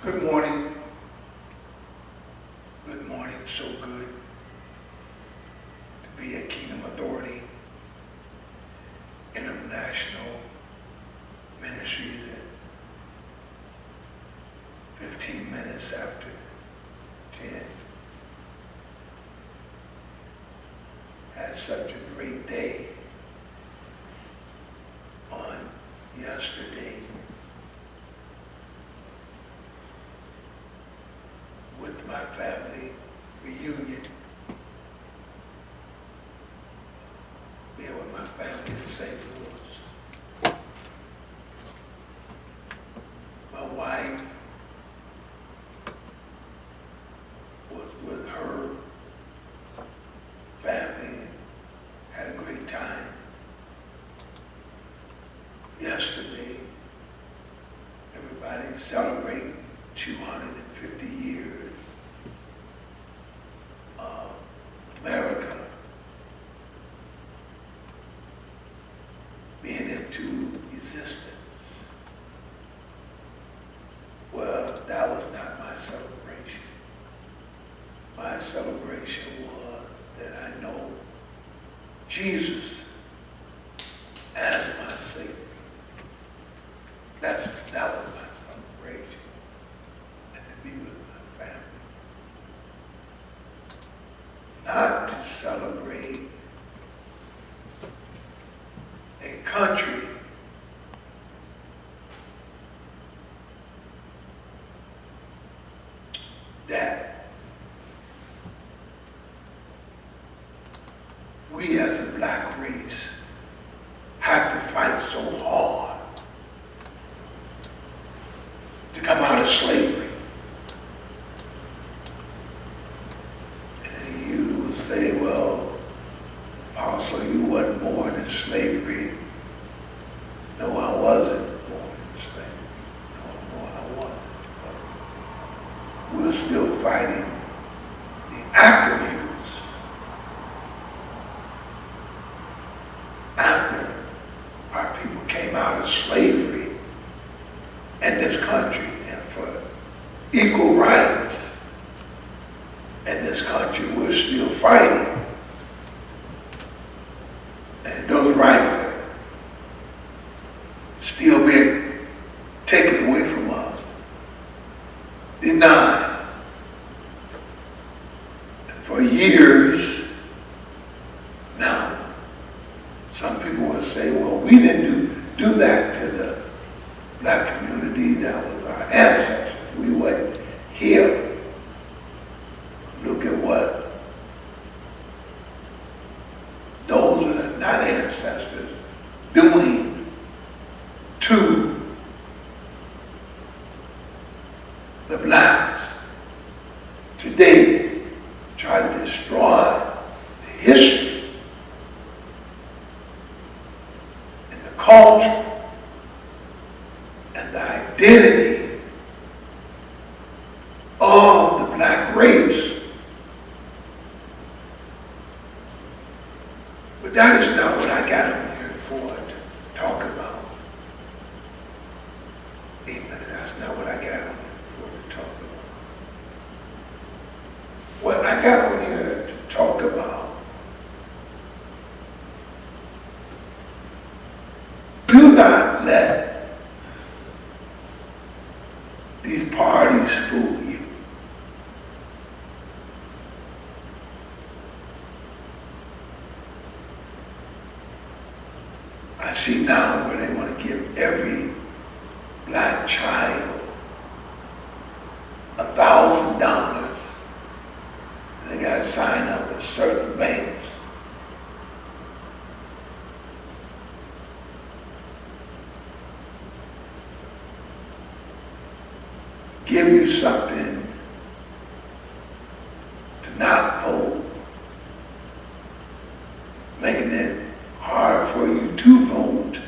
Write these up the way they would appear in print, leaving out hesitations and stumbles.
Good morning. Good morning. So good to be at Kingdom Authority International Ministries at 15 minutes after 10. Had such a great day on yesterday with my family reunion. Being with my family in St. Louis. My wife was with her family and had a great time. Yesterday, everybody celebrating 250 years of America being into existence. Well, that was not my celebration. My celebration was that I know Jesus as my Savior. That was my celebration. And to be with my family. Not to celebrate a country that we as a black race have to fight so hard to come out of slavery. And you will say, well, Apostle, you wasn't born in slavery. No, I wasn't born in slavery. No, I wasn't. But we're still fighting the attributes after our people came out of slavery in this country, and for equal rights in this country, we're still fighting. And those rights are still being taken away from us, denied. And for years now, some people will say, well, we didn't do that to the black community. That was our ancestors. We weren't here. Look at what those that are not ancestors doing to the blacks today. Try to destroy the history and the culture and the identity of the black race. But that is not what I got on here for to talk about. Amen. That's not what I got on here for to talk about. What I got on here to talk about, do not let these parties fool you. I see now where they want to give every black child $1,000. And they got to sign up with certain banks. Give you something to not vote, making it hard for you to vote.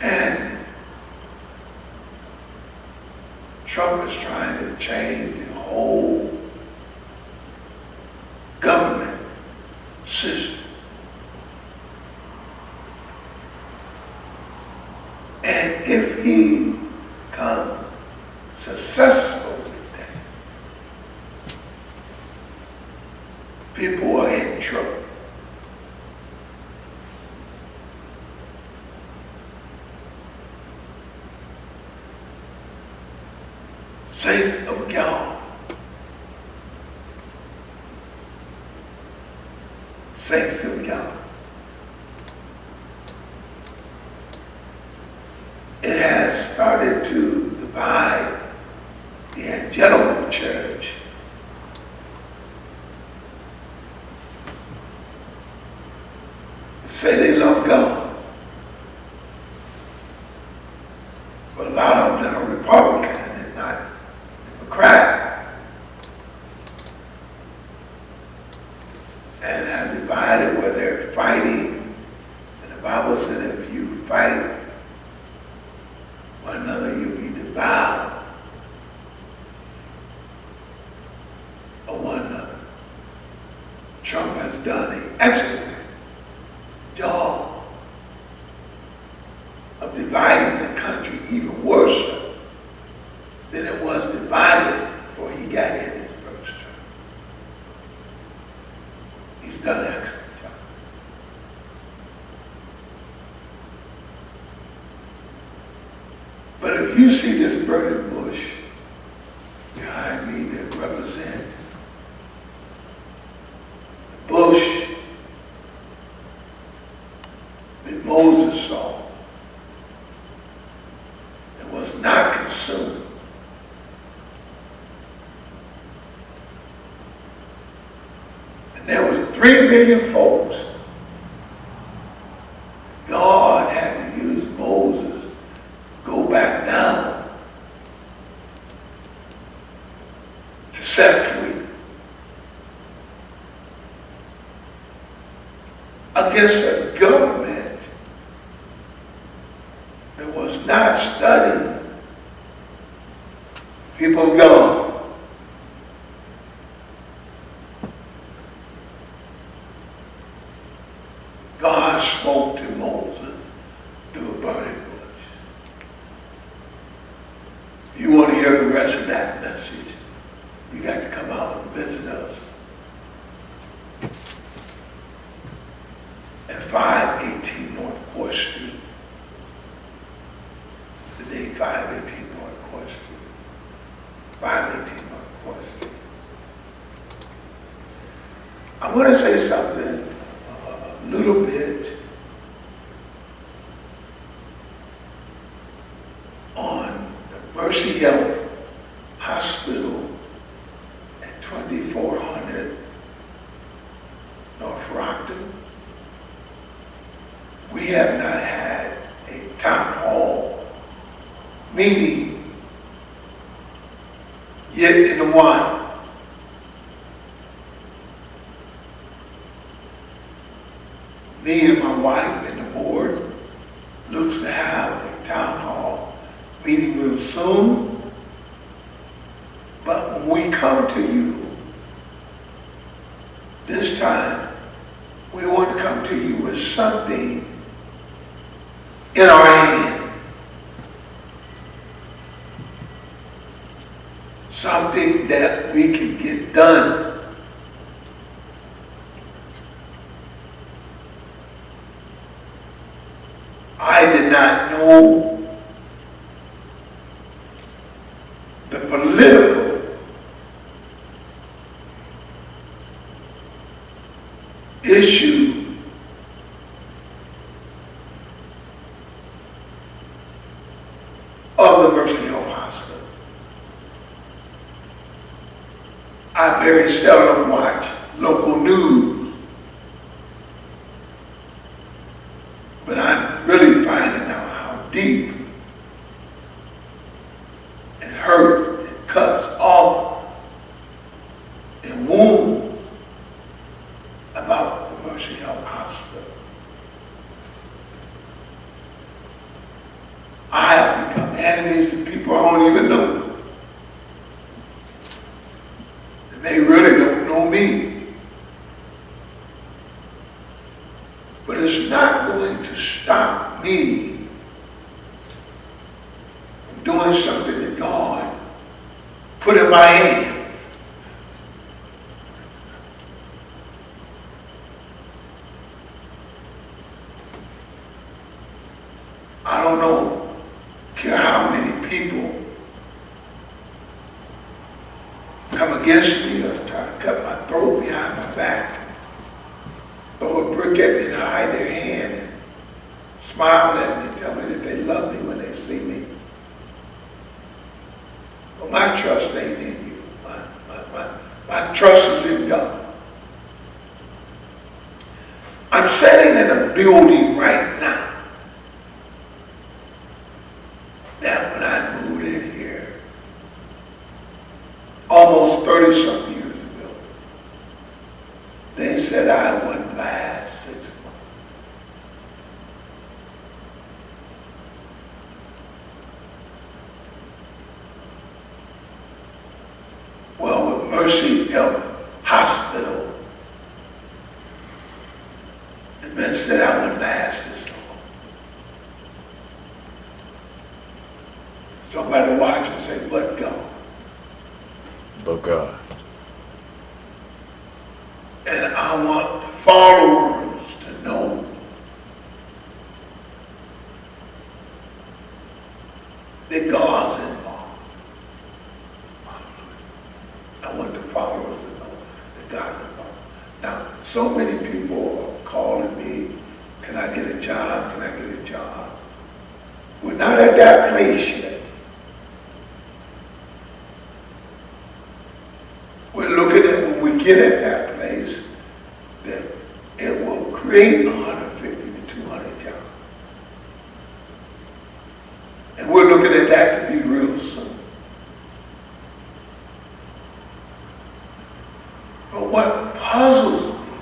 And Trump is trying to change the whole government system. And if he comes successful with that, people are in trouble. Saints of God. Saints of God. It has started to divide the angelical church. They say they love God. But a lot of them are Republican and not Democrat. And have divided where they're fighting. And the Bible said if you fight one another, you'll be devoured of one another. Trump has done an excellent job of dividing the country even worse than it was divided before he got in his first term. He's done an excellent job. But if you see this burning bush behind me that represents the bush that Moses saw that was not consumed, and there was 3 million folks, God had to use Moses go back down to set free against a government that was not studying people of God. God spoke to Moses through a burning bush. You want to hear the rest of that message, you got to come out and visit us at 518 North Court Street. Today, 518 North Court Street. 518 North Court Street. I want to say something a little bit on the Mercy Health Hospital at 2400 North Rockton. We have not had a town hall meeting yet in a while. Me and my wife and the board looks to have a town hall meeting real soon. But when we come to you this time, we want to come to you with something in our hand. Something that we can get done. I did not know the political issue of the Mercy Health Hospital. I very seldom watch local news, but I'm really finding out how deep and hurt and cuts off and wounds about the Mercy Health Hospital. I have become enemies to people I don't even know. And they really don't know me. stop me from doing something that God put in my hands. I don't know, care how many people come against me or try to cut my throat behind my back, throw a brick at me and hide their hand and smile at me and tell me that they love me when they see me. But my trust ain't in you. My trust is in God. I'm sitting in a building right now that when I moved in here almost 30-something years ago, they said I wouldn't last 6 months. Well, with Mercy Health Hospital, it been said I wouldn't last this long. Somebody watch and say, but God. But God. And I want followers to know that God's involved. I want the followers to know that God's involved. Now, so many people are calling me, can I get a job? Can I get a job? We're not at that place yet. We're looking at when we get at that place, that it will create 150 to 200 jobs. And we're looking at that to be real soon. But what puzzles me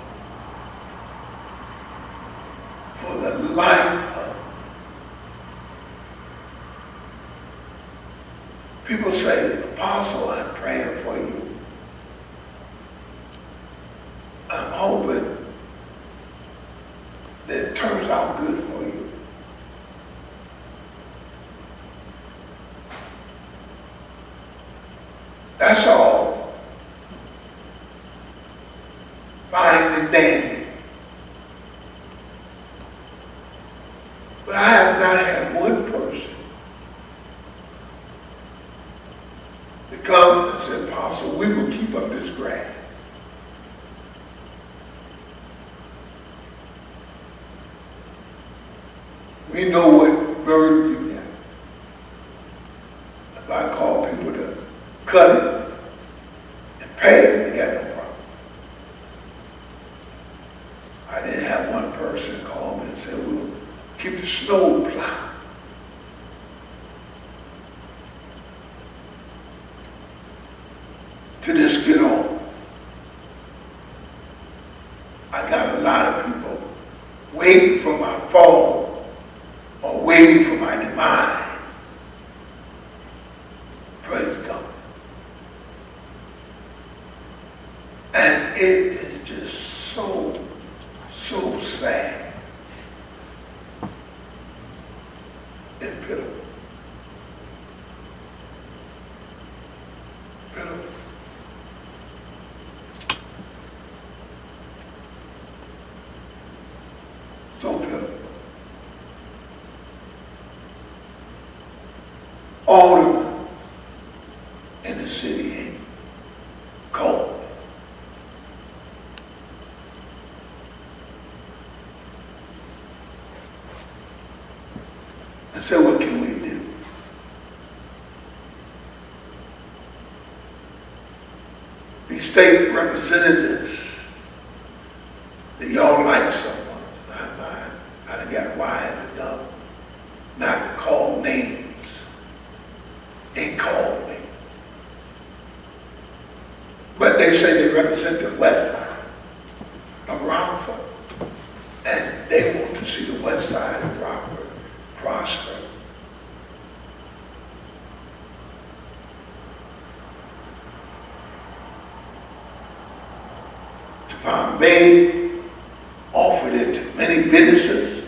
for the life of me, people say, Apostle, I'm praying for you. I'm hoping that it turns out good for you. That's all. Fine and dandy. But I have not had one person to come and say, Apostle, we will keep up this grass. We know what burden you have. If I call people to cut it and pay it, they got no problem. I didn't have one person call me and say, we'll keep the snow plowed. To just get on. I got a lot of people waiting for my fall or waiting for my demise. Praise God. And it is just so sad and pitiful. Pitiful. So pitiful. All the ones in the city ain't cold. I said, what can we do? These state representatives, that y'all like someone, I done got wise enough not to call names. They called me. But they say they represent the west side of Rockford. And they want to see the west side of Rockford prosper. Farm Bay offered it to many businesses.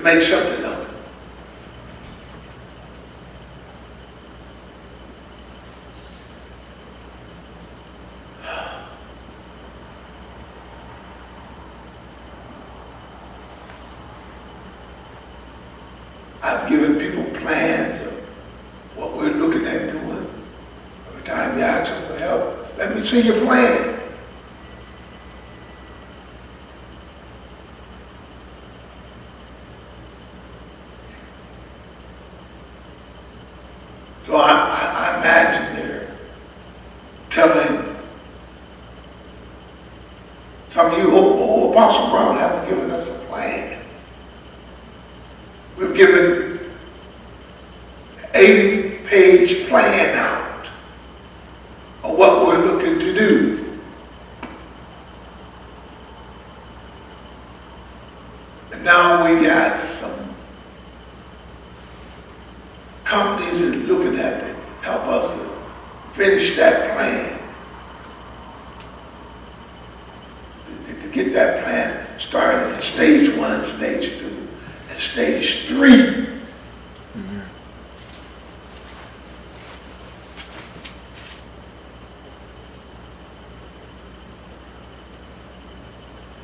make something of it. I've given people plans of what we're looking at doing. Every time you ask them for help, let me see your plan. So I imagine they're telling some of you, oh, Apostle Brown haven't given us a plan. We've given an 80-page plan out of what we're looking to do. And now we got some companies that are looking at to help us to finish that plan. To get that plan started in stage 1, stage 2, and stage 3.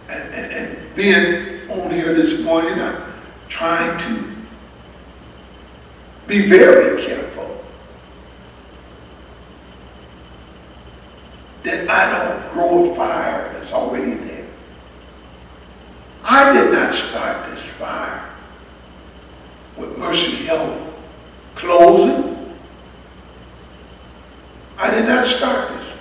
And being on here this morning, I'm trying to be very careful that I don't grow a fire that's already there. I did not start this fire with Mercy Health closing. I did not start this fire.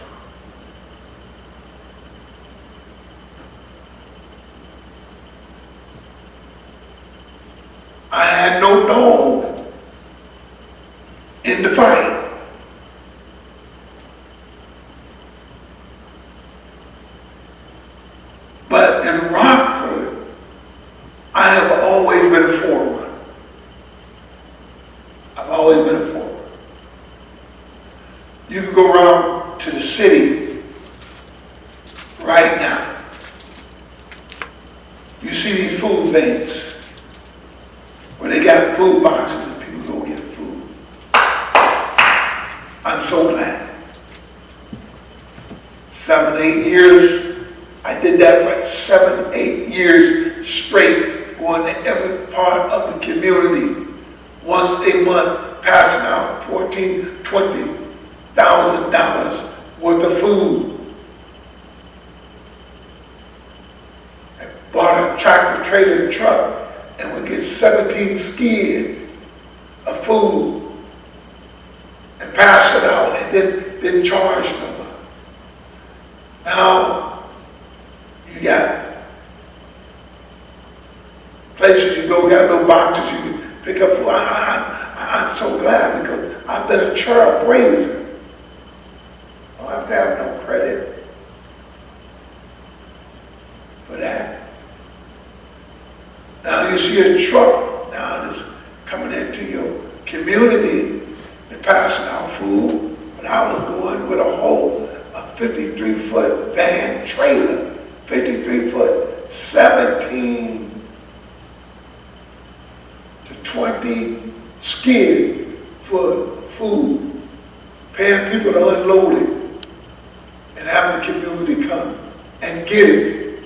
I had no dog in the fight. But in Rockford, I have always been a forerunner. I've always been a forerunner. You can go around to the city right now. You see these food banks where they got food boxes and people go get food. I'm so glad. 7, 8 years, I did that for 7, 8 years straight, going to every part of the community once a month, passing out $14,000, $20,000 worth of food. I bought a tractor trailer truck and would get 17 skids of food and pass it out and then didn't charge nobody. Now, you got places you go, got no boxes, you can pick up food. I'm so glad because I've been a trailblazer. I don't have to have no credit for that. Now you see a truck now that's coming into your community and passing out food, but I was going with a whole 53-foot van trailer, 53-foot, 17 to 20 skid for food, paying people to unload it, and having the community come and get it.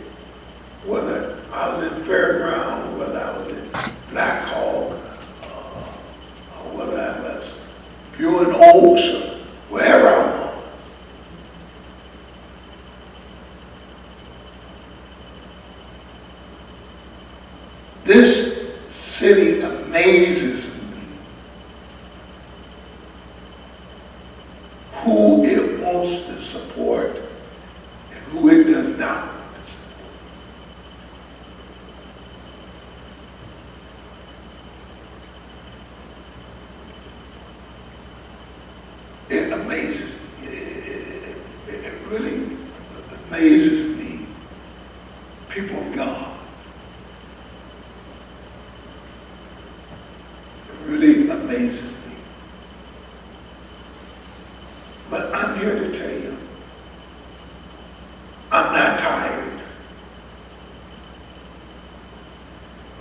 Whether I was in Fairground, whether I was in Black Hawk, or whether I was Buin Oaks, or wherever I was. This city amazes me. Who it wants to support and who it does not want to support. It amazes me. It really amazes me. People of God. Really amazes me. But I'm here to tell you, I'm not tired.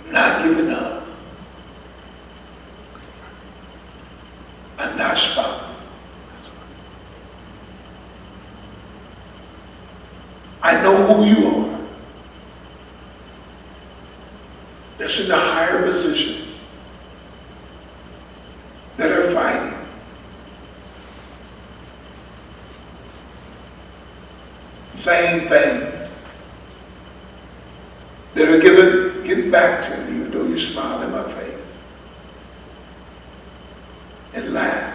I'm not giving up. in the higher positions that are fighting. Saying things that are getting back to me, even though you smile in my face and laugh.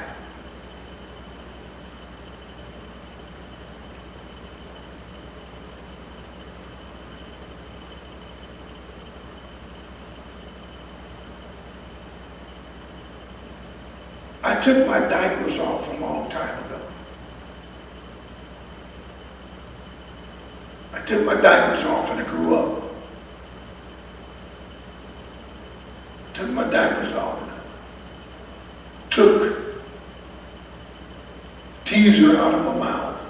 I took my diapers off a long time ago. I took my diapers off and I grew up. Took my diapers off and I took teaser out of my mouth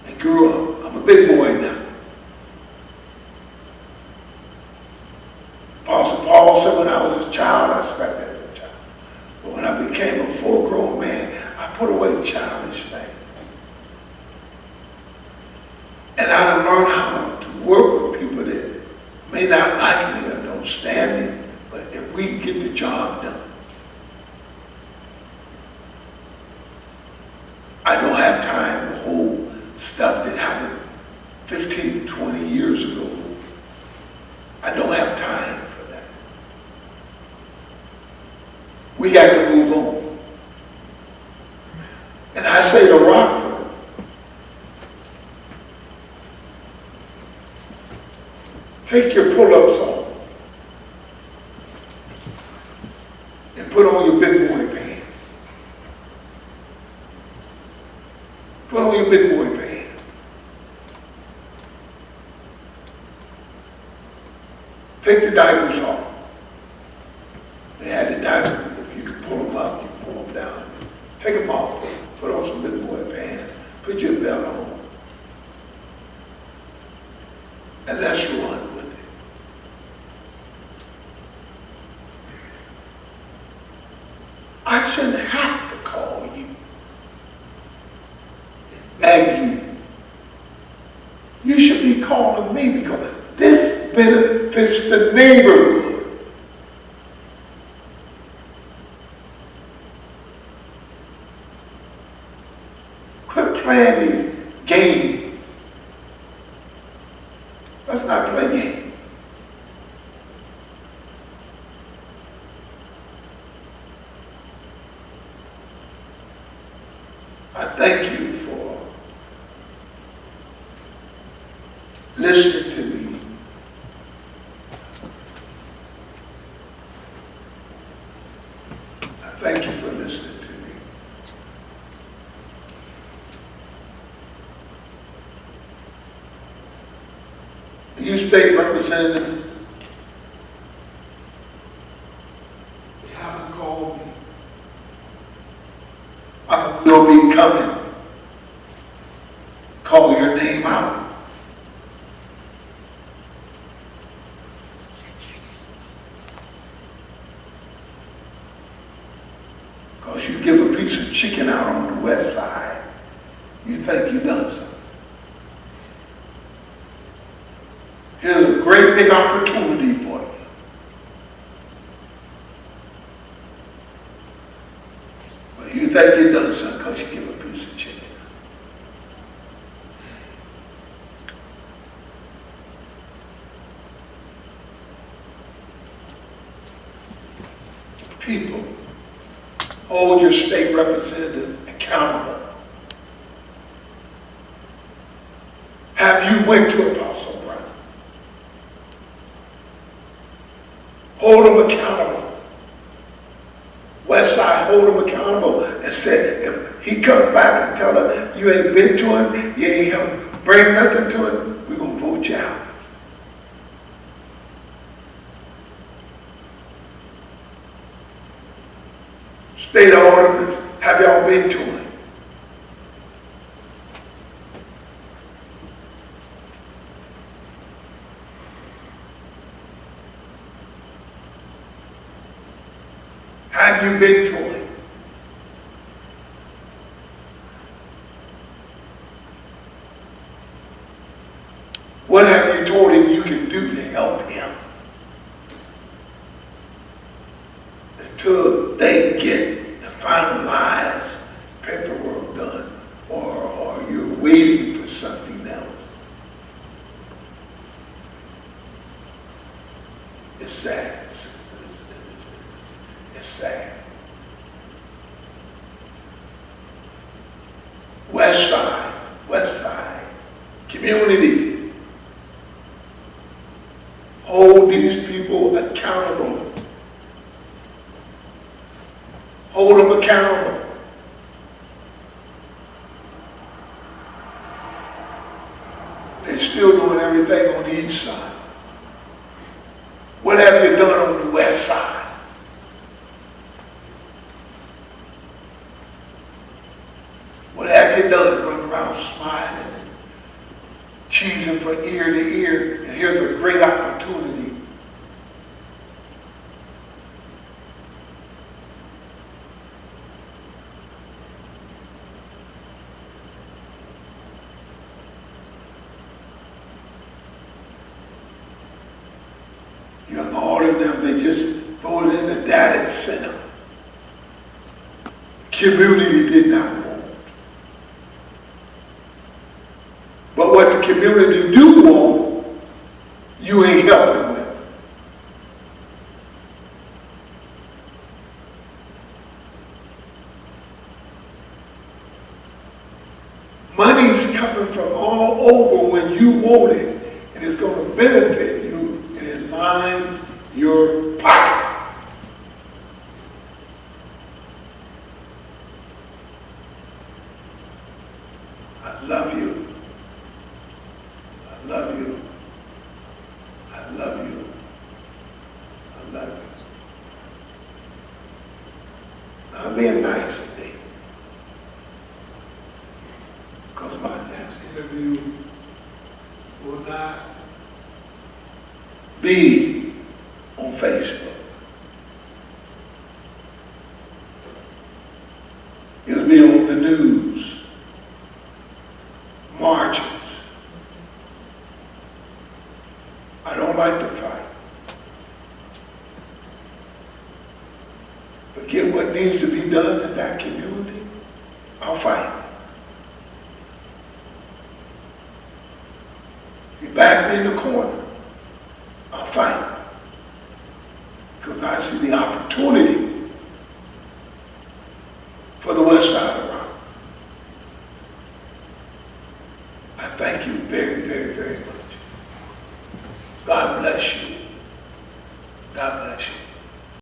and grew up. I'm a big boy now. Apostle Paul said when I was a child, I spoke as a child. But when I became a full-grown man, I put away childish things. And I learned how to work with people that may not like me or don't stand me, but if we can get the job done. I don't have time to hold stuff that happened 15, 20 years ago. I don't have time for that. We got to move on. And I say to Rockford, take your pull-ups off and put on your big boy pants. Put on your big boy pants. Take the diapers off. They had the diapers. If you could pull them up, you pull them down. Take them off. Put on some big boy pants. Put your belt on. And let's run with it. I shouldn't have to call you and beg you. You should be calling me because this benefits the neighborhood. Quit playing these games. Let's not play games. I thank you for listening to me. I thank you for listening to me. You state representatives, you haven't called me. I will be coming. Call your name out. Because you give a piece of chicken out on the west side, you think you've done something. Here's a great big opportunity for you. But you think you've done something because you give a piece of chicken. People, hold your state representatives accountable. Have you went to Apostle Brown? Hold them accountable. West Side, hold them accountable and said, if he comes back and tell her you ain't been to him, you ain't helped bring nothing to him, we're going to vote you out. State ordinance, have y'all been to him? Have you been to him? What have you told him you can do to help him? until they get the finalized paperwork done, or you're waiting for something else. It's sad. It's sad. West Side community. Hold these people accountable. Hold them accountable. They're still doing everything on the east side. What have you done on the west side? What have you done running around smiling and cheesing from ear to ear? And here's a great opportunity. Young all of them, they just voted in the data center. Community did not want. But what the community do want, you ain't helping with. Money's coming from all over when you want it, and it's going to benefit you, and it lines your pocket. I love you. I love you. I love you. I love you. I'm being nice today, because my next interview will not be on Facebook. It'll be on the news, marches. I don't like to fight. But get what needs to be done in that community, I'll fight. You back me in the corner, I'll fight. Because I see the opportunity for the west side of Rock. I thank you very, very, very much. God bless you.